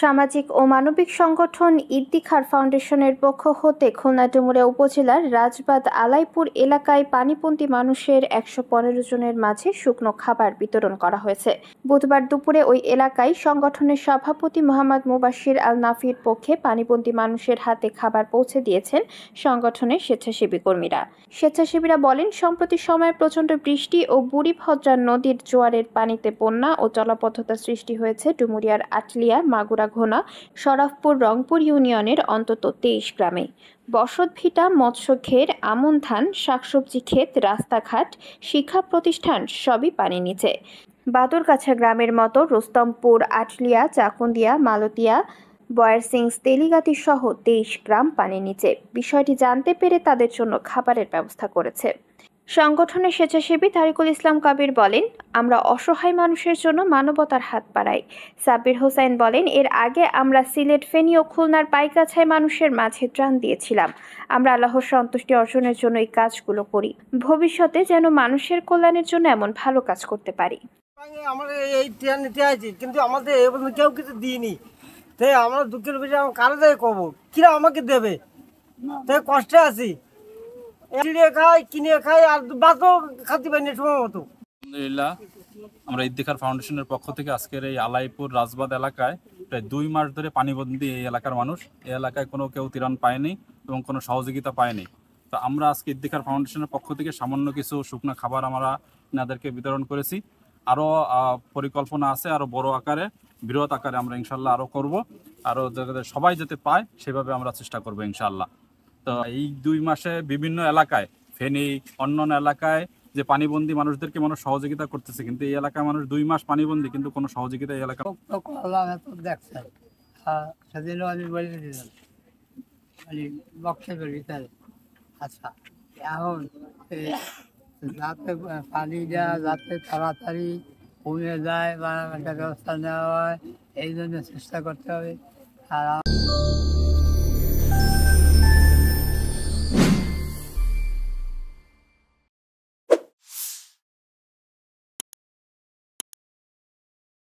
সামাজিক ও মানবিক সংগঠন ইফতিখার ফাউন্ডেশনের পক্ষ হতে খুলনা ডুমুরিয়া উপজেলার রাজবাদ আলাইপুর এলাকায় পানিপন্থী মানুষের ১১৫ জনের মাঝে শুকনো খাবার বিতরণ করা হয়েছে। বুধবার দুপুরে ওই এলাকায় সংগঠনের সভাপতি মোহাম্মদ মুবাশির আল নাফির পক্ষে পানিপন্থী মানুষের হাতে খাবার পৌঁছে দিয়েছেন সংগঠনের স্বেচ্ছাসেবী কর্মীরা। স্বেচ্ছাসেবীরা বলেন, সম্প্রতি সময়ে প্রচণ্ড বৃষ্টি ও বুড়িভদ্রা নদীর জোয়ারের পানিতে বন্যা ও জলাবদ্ধতা সৃষ্টি হয়েছে ডুমুরিয়ার আটলিয়া, মাগুরা ঘোনা, শরাফপুর, রংপুর ইউনিয়নের অন্তত ২৩ গ্রামে। বসতভিটা, মৎস্যঘের, আমন ধান, শাকসবজি ক্ষেত, রাস্তাঘাট, শিক্ষা প্রতিষ্ঠান সবই পানির নিচে। বাদুরগাছা গ্রামের মতো রুস্তমপুর, আটলিয়া, চাকুন্দিয়া, মালতিয়া, বয়ারসিংস, তেলিগাতি সহ ২৩ গ্রাম পানির নিচে। বিষয়টি জানতে পেরে তাদের জন্য খাবারের ব্যবস্থা করেছে। সংগঠনের স্বেচ্ছাসেবী তারিকুল ইসলাম কবির বলেন, আমরা অসহায় মানুষের জন্য মানবতার হাত বাড়াই। সাব্বির হোসেন বলেন, এর আগে আমরা সিলেট, ফেনী ও খুলনার পাইকাছায় মানুষের মাঝে ত্রাণ দিয়েছিলাম। আমরা আল্লাহর সন্তুষ্টি অর্জনের জন্য এই কাজগুলো করি। ভবিষ্যতে যেন মানুষের কল্যাণের জন্য এমন ভালো কাজ করতে পারি। আমরা এই ত্রাণ নিতে আছি, কিন্তু আমাদের কেউ কিছু দিইনি। তাই আমরা দুঃখের বিষয়ে কারো থেকে কব, কিরা আমাকে দেবে, তাই কষ্টে আছি। কিনে খাই আর বাসও খাতে পারিনি সময় মতো। আলহামদুলিল্লাহ, আমরা ইফতিখার ফাউন্ডেশনের পক্ষ থেকে আজকের এই আলাইপুর রাজবাদ এলাকায় প্রায় ২ মাস ধরে পানিবন্দী এই এলাকার মানুষ। এই এলাকায় কেউ ত্রাণ পায়নি এবং কোনো সহযোগিতা পায়নি। তো আমরা আজকে ইফতিখার ফাউন্ডেশনের পক্ষ থেকে সামান্য কিছু শুকনো খাবার আমরা এনাদেরকে বিতরণ করেছি। আরও পরিকল্পনা আছে, আরও বড় আকারে, বৃহৎ আকারে আমরা ইনশাল্লাহ আরও করব। আরও সবাই যাতে পায় সেভাবে আমরা চেষ্টা করবো ইনশাল্লাহ। তো এই ২ মাসে বিভিন্ন এলাকায়, ফেনী, অন্যান্য এলাকায় যে পানিবন্দী মানুষদেরকে মানুষ সহযোগিতা করতেছে, কিন্তু এই এলাকায় মানুষ ২ মাস পানিবন্দী, কিন্তু কোনো সহযোগিতা এই এলাকা দেখছেন। সেদিনও আমি বলে দিলাম বক্সের ভিতরে। আচ্ছা, এখন যাতে পানিটা যাতে তাড়াতাড়ি কমে যায় বা একটা ব্যবস্থা নেওয়া হয়, এই জন্য চেষ্টা করতে হবে। আর